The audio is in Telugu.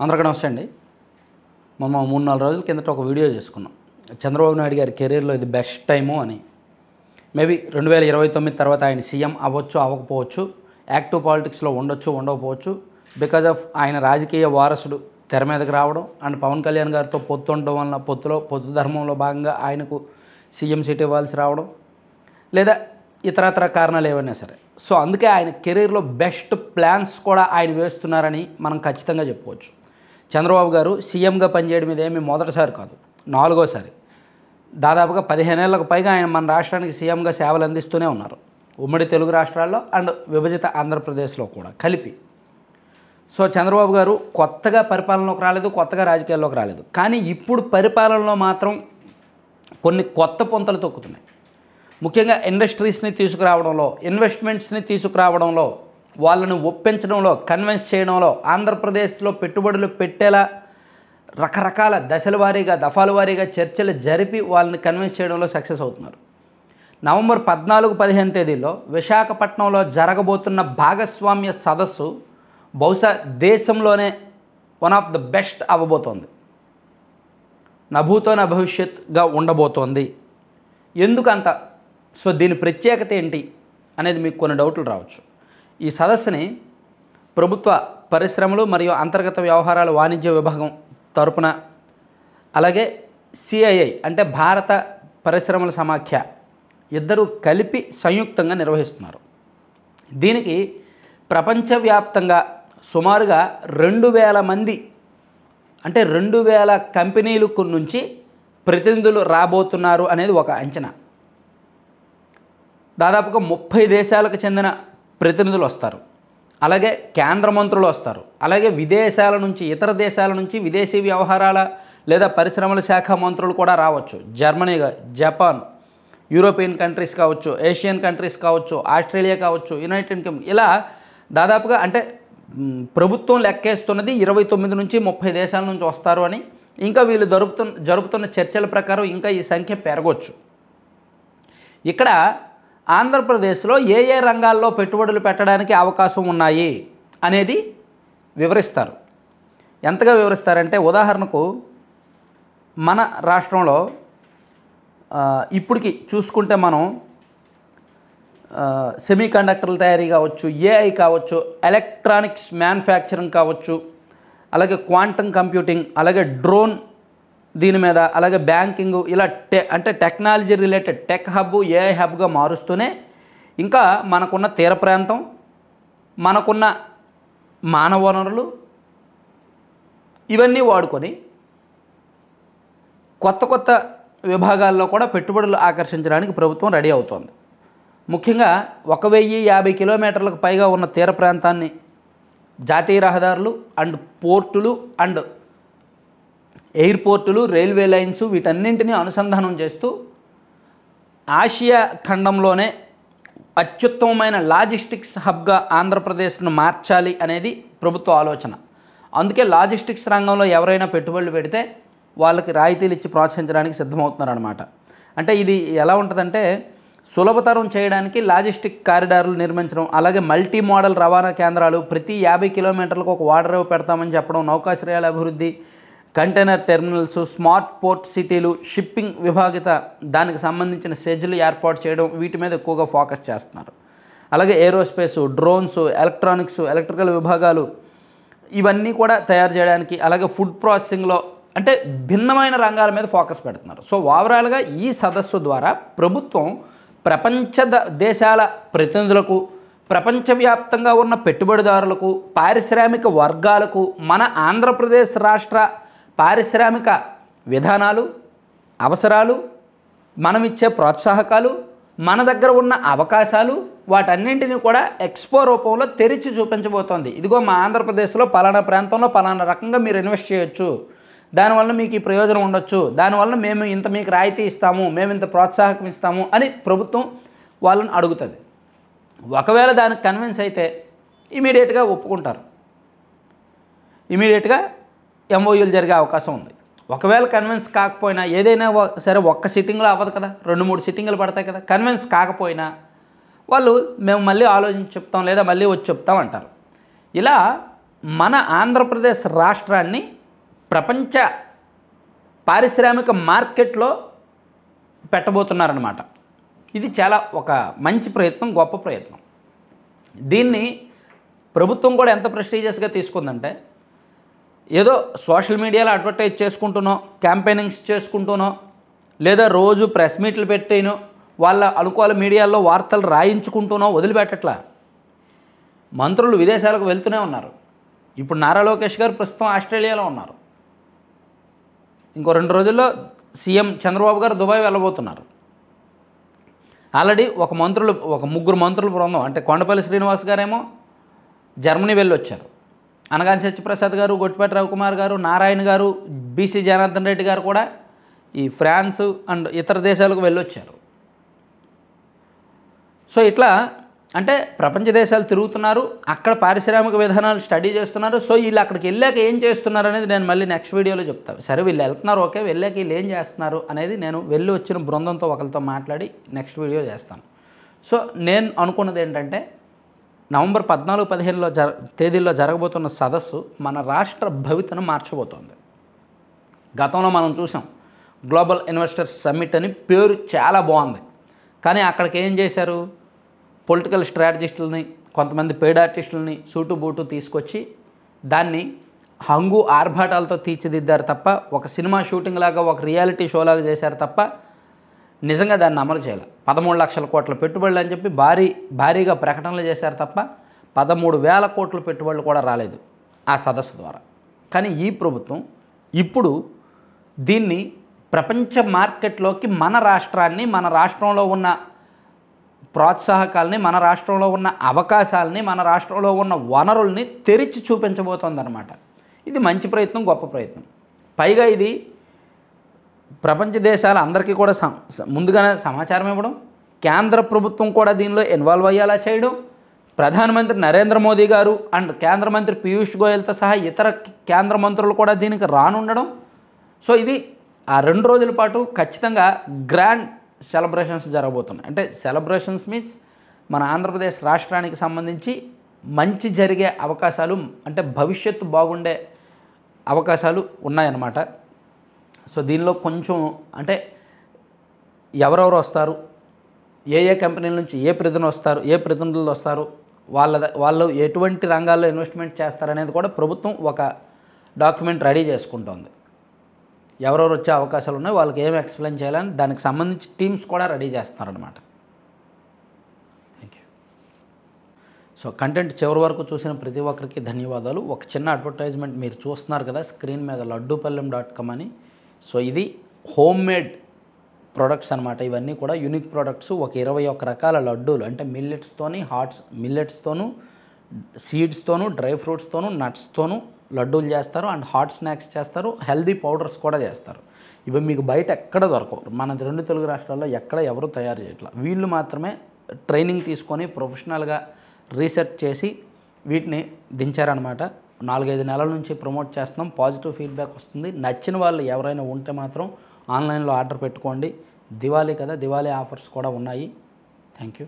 అందరికీ నమస్తే అండి. మనం 3-4 రోజుల కిందట ఒక వీడియో చేసుకున్నాం. చంద్రబాబు నాయుడు గారి కెరీర్లో ఇది బెస్ట్ టైము అని. మేబీ 2029 తర్వాత ఆయన సీఎం అవ్వచ్చు, అవ్వకపోవచ్చు, యాక్టివ్ పాలిటిక్స్లో ఉండొచ్చు, ఉండకపోవచ్చు. బికాజ్ ఆఫ్ ఆయన రాజకీయ వారసుడు తెర మీదకి రావడం అండ్ పవన్ కళ్యాణ్ గారితో పొత్తు ఉండడం వలన పొత్తు ధర్మంలో భాగంగా ఆయనకు సీఎం సీట్ ఇవ్వాల్సి రావడం, లేదా ఇతరత్ర కారణాలు ఏవైనా సరే. సో అందుకే ఆయన కెరీర్లో బెస్ట్ ప్లాన్స్ కూడా ఆయన వేస్తున్నారని మనం ఖచ్చితంగా చెప్పుకోవచ్చు. చంద్రబాబు గారు సీఎంగా పనిచేయడం మీద ఏమీ మొదటిసారి కాదు, 4వ సారి. దాదాపుగా 15 ఏళ్లకు పైగా ఆయన మన రాష్ట్రానికి సీఎంగా సేవలు అందిస్తూనే ఉన్నారు. ఉమ్మడి తెలుగు రాష్ట్రాల్లో అండ్ విభజిత ఆంధ్రప్రదేశ్లో కూడా కలిపి. సో చంద్రబాబు గారు కొత్తగా పరిపాలనలోకి రాలేదు, కొత్తగా రాజకీయాల్లోకి రాలేదు. కానీ ఇప్పుడు పరిపాలనలో మాత్రం కొన్ని కొత్త పొంతలు తొక్కుతున్నాయి. ముఖ్యంగా ఇండస్ట్రీస్ని తీసుకురావడంలో, ఇన్వెస్ట్మెంట్స్ని తీసుకురావడంలో, వాళ్ళని ఒప్పించడంలో, కన్విన్స్ చేయడంలో, ఆంధ్రప్రదేశ్లో పెట్టుబడులు పెట్టేలా రకరకాల దశల వారీగా, దఫాల వారీగా చర్చలు జరిపి వాళ్ళని కన్విన్స్ చేయడంలో సక్సెస్ అవుతున్నారు. నవంబర్ 14-15 తేదీల్లో విశాఖపట్నంలో జరగబోతున్న భాగస్వామ్య సదస్సు బహుశా దేశంలోనే వన్ ఆఫ్ ద బెస్ట్ అవ్వబోతోంది. నభూతో నా భవిష్యత్గా ఉండబోతోంది. ఎందుకంత? సో దీని ప్రత్యేకత ఏంటి అనేది మీకు కొన్ని డౌట్లు రావచ్చు. ఈ సదస్సుని ప్రభుత్వ పరిశ్రమలు మరియు అంతర్గత వ్యవహారాల వాణిజ్య విభాగం తరపున, అలాగే సిఐఐ అంటే భారత పరిశ్రమల సమాఖ్య ఇద్దరూ కలిపి సంయుక్తంగా నిర్వహిస్తున్నారు. దీనికి ప్రపంచవ్యాప్తంగా సుమారుగా 2000 మంది అంటే 2000 కంపెనీలకు నుంచి ప్రతినిధులు రాబోతున్నారు అనేది ఒక అంచనా. దాదాపుగా 30 దేశాలకు చెందిన ప్రతినిధులు వస్తారు, అలాగే కేంద్ర మంత్రులు వస్తారు, అలాగే విదేశాల నుంచి, ఇతర దేశాల నుంచి విదేశీ వ్యవహారాల లేదా పరిశ్రమల శాఖ మంత్రులు కూడా రావచ్చు. జర్మనీ, జపాన్, యూరోపియన్ కంట్రీస్ కావచ్చు, ఏషియన్ కంట్రీస్ కావచ్చు, ఆస్ట్రేలియా కావచ్చు, యునైటెడ్ కింగ్డమ్, ఇలా దాదాపుగా అంటే ప్రభుత్వం లెక్కేస్తున్నది 29 నుంచి 30 దేశాల నుంచి వస్తారు అని. ఇంకా వీళ్ళు జరుపుతున్న చర్చల ప్రకారం ఇంకా ఈ సంఖ్య పెరగవచ్చు. ఇక్కడ ఆంధ్రప్రదేశ్లో ఏ ఏ రంగాల్లో పెట్టుబడులు పెట్టడానికి అవకాశం ఉన్నాయి అనేది వివరిస్తారు. ఎంతగా వివరిస్తారంటే, ఉదాహరణకు మన రాష్ట్రంలో ఇప్పటికి చూసుకుంటే మనం సెమీ కండక్టర్ల తయారీ కావచ్చు, ఏఐ కావచ్చు, ఎలక్ట్రానిక్స్ మ్యానుఫ్యాక్చరింగ్ కావచ్చు, అలాగే క్వాంటమ్ కంప్యూటింగ్, అలాగే డ్రోన్ దీని మీద, అలాగే బ్యాంకింగ్, ఇలా అంటే technology related tech hub, AI హబ్గా మారుస్తూనే ఇంకా మనకున్న తీర ప్రాంతం, మనకున్న మానవ వనరులు ఇవన్నీ వాడుకొని కొత్త కొత్త విభాగాల్లో కూడా పెట్టుబడులు ఆకర్షించడానికి ప్రభుత్వం రెడీ అవుతోంది. ముఖ్యంగా 1050 కిలోమీటర్లకు పైగా ఉన్న తీర ప్రాంతాన్ని జాతీయ రహదారులు అండ్ పోర్టులు అండ్ ఎయిర్పోర్టులు, రైల్వే లైన్స్ వీటన్నింటినీ అనుసంధానం చేస్తూ ఆసియా ఖండంలోనే అత్యుత్తమమైన లాజిస్టిక్స్ హబ్గా ఆంధ్రప్రదేశ్ను మార్చాలి అనేది ప్రభుత్వ ఆలోచన. అందుకే లాజిస్టిక్స్ రంగంలో ఎవరైనా పెట్టుబడులు పెడితే వాళ్ళకి రాయితీలు ఇచ్చి ప్రోత్సహించడానికి సిద్ధమవుతున్నారన్నమాట. అంటే ఇది ఎలా ఉంటుందంటే, సులభతరం చేయడానికి లాజిస్టిక్ కారిడార్లు నిర్మించడం, అలాగే మల్టీ మోడల్ రవాణా కేంద్రాలు, ప్రతి 50 కిలోమీటర్లకు ఒక వాటర్ పెడతామని చెప్పడం, నౌకాశ్రయాల అభివృద్ధి, కంటైనర్ టెర్మినల్స్, స్మార్ట్ పోర్ట్ సిటీలు, షిప్పింగ్ విభాగిత దానికి సంబంధించిన సెజ్లు ఏర్పాటు చేయడం, వీటి మీద ఎక్కువగా ఫోకస్ చేస్తున్నారు. అలాగే ఏరోస్పేసు, డ్రోన్స్, ఎలక్ట్రానిక్స్, ఎలక్ట్రికల్ విభాగాలు ఇవన్నీ కూడా తయారు చేయడానికి, అలాగే ఫుడ్ ప్రాసెసింగ్లో అంటే భిన్నమైన రంగాల మీద ఫోకస్ పెడుతున్నారు. సో ఓవరాల్గా ఈ సదస్సు ద్వారా ప్రభుత్వం ప్రపంచ దేశాల ప్రతినిధులకు, ప్రపంచవ్యాప్తంగా ఉన్న పెట్టుబడిదారులకు, పారిశ్రామిక వర్గాలకు మన ఆంధ్రప్రదేశ్ రాష్ట్ర పారిశ్రామిక విధానాలు, అవసరాలు, మనమిచ్చే ప్రోత్సాహకాలు, మన దగ్గర ఉన్న అవకాశాలు వాటన్నింటినీ కూడా ఎక్స్పో రూపంలో తెరిచి చూపించబోతోంది. ఇదిగో మా ఆంధ్రప్రదేశ్లో పలానా ప్రాంతంలో పలానా రకంగా మీరు ఇన్వెస్ట్ చేయొచ్చు, దానివల్ల మీకు ఈ ప్రయోజనం ఉండొచ్చు, దానివల్ల మేము ఇంత మీకు రాయితీ ఇస్తాము, మేము ఇంత ప్రోత్సాహకం ఇస్తాము అని ప్రభుత్వం వాళ్ళని అడుగుతుంది. ఒకవేళ దానికి కన్విన్స్ అయితే ఇమీడియట్గా ఒప్పుకుంటారు, ఇమీడియట్గా ఎంఓయూలు జరిగే అవకాశం ఉంది. ఒకవేళ కన్విన్స్ కాకపోయినా, ఏదైనా సరే ఒక్క సిట్టింగ్లో అవ్వదు కదా, 2-3 సిట్టింగ్లు పడతాయి కదా, కన్విన్స్ కాకపోయినా వాళ్ళు మేము మళ్ళీ ఆలోచించి చెప్తాం లేదా మళ్ళీ వచ్చి చెప్తాం అంటారు. ఇలా మన ఆంధ్రప్రదేశ్ రాష్ట్రాన్ని ప్రపంచ పారిశ్రామిక మార్కెట్లో పెట్టబోతున్నారన్నమాట. ఇది చాలా ఒక మంచి ప్రయత్నం, గొప్ప ప్రయత్నం. దీన్ని ప్రభుత్వం కూడా ఎంత ప్రెస్టీజియస్గా తీసుకుందంటే, ఏదో సోషల్ మీడియాలో అడ్వర్టైజ్ చేసుకుంటూనో, క్యాంపెయినింగ్స్ చేసుకుంటూనో, లేదా రోజు ప్రెస్ మీట్లు పెట్టేనో, వాళ్ళ అనుకూల మీడియాల్లో వార్తలు రాయించుకుంటూనో వదిలిపెట్టట్లా. మంత్రులు విదేశాలకు వెళ్తూనే ఉన్నారు. ఇప్పుడు నారా లోకేష్ గారు ప్రస్తుతం ఆస్ట్రేలియాలో ఉన్నారు. ఇంకో 2 రోజుల్లో సీఎం చంద్రబాబు గారు దుబాయ్ వెళ్ళబోతున్నారు. ఆల్రెడీ ఒక ముగ్గురు మంత్రుల బృందం, అంటే కొండపల్లి శ్రీనివాస్ గారేమో జర్మనీ వెళ్ళొచ్చారు. అనగాని సత్యప్రసాద్ గారు, గొట్టిపాటి రవికుమార్ గారు, నారాయణ గారు, బీసీ జనార్దన్ రెడ్డి గారు కూడా ఈ ఫ్రాన్స్ అండ్ ఇతర దేశాలకు వెళ్ళొచ్చారు. సో ఇట్లా అంటే ప్రపంచ దేశాలు తిరుగుతున్నారు, అక్కడ పారిశ్రామిక విధానాలు స్టడీ చేస్తున్నారు. సో వీళ్ళు అక్కడికి వెళ్ళాక ఏం చేస్తున్నారు అనేది నేను మళ్ళీ నెక్స్ట్ వీడియోలో చెప్తాను. సరే వీళ్ళు వెళ్తున్నారు, ఓకే, వెళ్ళాక వీళ్ళు ఏం చేస్తున్నారు అనేది నేను వెళ్ళి వచ్చిన బృందంతో ఒకరితో మాట్లాడి నెక్స్ట్ వీడియో చేస్తాను. సో నేను అనుకున్నది ఏంటంటే, నవంబర్ 14-15 తేదీల్లో జరగబోతున్న సదస్సు మన రాష్ట్ర భవితను మార్చబోతోంది. గతంలో మనం చూసాం గ్లోబల్ ఇన్వెస్టర్స్ సమ్మిట్ అని పేరు చాలా బాగుంది. కానీ అక్కడికి ఏం చేశారు, పొలిటికల్ స్ట్రాటజిస్టులని, కొంతమంది పెయిడ్ ఆర్టిస్టులని సూటు బూటు తీసుకొచ్చి దాన్ని హంగు ఆర్భాటాలతో తీర్చిదిద్దారు తప్ప, ఒక సినిమా షూటింగ్ లాగా, ఒక రియాలిటీ షో లాగా చేశారు తప్ప నిజంగా దాన్ని అమలు చేయాలి. 13 లక్షల కోట్ల పెట్టుబడులు అని చెప్పి భారీగా ప్రకటనలు చేశారు తప్ప 13,000 కోట్ల పెట్టుబడులు కూడా రాలేదు ఆ సదస్సు ద్వారా. కానీ ఈ ప్రభుత్వం ఇప్పుడు దీన్ని ప్రపంచ మార్కెట్లోకి మన రాష్ట్రాన్ని, మన రాష్ట్రంలో ఉన్న ప్రోత్సాహకాలని, మన రాష్ట్రంలో ఉన్న అవకాశాలని, మన రాష్ట్రంలో ఉన్న వనరుల్ని తెరిచి చూపించబోతోందన్నమాట. ఇది మంచి ప్రయత్నం, గొప్ప ప్రయత్నం. పైగా ఇది ప్రపంచ దేశాల అందరికీ కూడా ముందుగానే సమాచారం ఇవ్వడం, కేంద్ర ప్రభుత్వం కూడా దీనిలో ఇన్వాల్వ్ అయ్యేలా చేయడం, ప్రధానమంత్రి నరేంద్ర మోదీ గారు అండ్ కేంద్ర మంత్రి పీయూష్ గోయల్తో సహా ఇతర కేంద్ర మంత్రులు కూడా దీనికి రానుండడం. సో ఇది ఆ 2 రోజుల పాటు ఖచ్చితంగా గ్రాండ్ సెలబ్రేషన్స్ జరగబోతున్నాయి. అంటే సెలబ్రేషన్స్ మీన్స్ మన ఆంధ్రప్రదేశ్ రాష్ట్రానికి సంబంధించి మంచి జరిగే అవకాశాలు, అంటే భవిష్యత్తు బాగుండే అవకాశాలు ఉన్నాయన్నమాట. సో దీనిలో కొంచెం అంటే ఎవరెవరు వస్తారు, ఏ కంపెనీల నుంచి ఏ ప్రతినిధులు వస్తారు, వాళ్ళు ఎటువంటి రంగాల్లో ఇన్వెస్ట్మెంట్ చేస్తారనేది కూడా ప్రభుత్వం ఒక డాక్యుమెంట్ రెడీ చేసుకుంటోంది. ఎవరెవరు వచ్చే అవకాశాలు ఉన్నాయి, వాళ్ళకి ఏమి ఎక్స్ప్లెయిన్ చేయాలని దానికి సంబంధించి టీమ్స్ కూడా రెడీ చేస్తున్నారనమాట. Thank you. సో కంటెంట్ చివరి వరకు చూసిన ప్రతి ఒక్కరికి ధన్యవాదాలు. ఒక చిన్న అడ్వర్టైజ్మెంట్ మీరు చూస్తున్నారు కదా స్క్రీన్ మీద, laddupalem.com అని. సో ఇది హోమ్ మేడ్ ప్రొడక్ట్స్ అనమాట. ఇవన్నీ కూడా యూనిక్ ప్రొడక్ట్స్. ఒక 21 రకాల లడ్డూలు, అంటే మిల్లెట్స్తోను, సీడ్స్తోను, డ్రై ఫ్రూట్స్తోను, నట్స్తోను లడ్డూలు చేస్తారు. అండ్ హాట్ స్నాక్స్ చేస్తారు, హెల్దీ పౌడర్స్ కూడా చేస్తారు. ఇవి మీకు బయట ఎక్కడ దొరకవు. మన 2 తెలుగు రాష్ట్రాల్లో ఎక్కడ ఎవరు తయారు చేయట్లా. వీళ్ళు మాత్రమే ట్రైనింగ్ తీసుకొని ప్రొఫెషనల్గా రీసెర్చ్ చేసి వీటిని దించారనమాట. 4-5 నెలల నుంచి ప్రమోట్ చేస్తున్నాం. పాజిటివ్ ఫీడ్బ్యాక్ వస్తుంది. నచ్చిన వాళ్ళు ఎవరైనా ఉంటే మాత్రం ఆన్లైన్లో ఆర్డర్ పెట్టుకోండి. దివాళీ కదా, దివాళీ ఆఫర్స్ కూడా ఉన్నాయి. Thank you.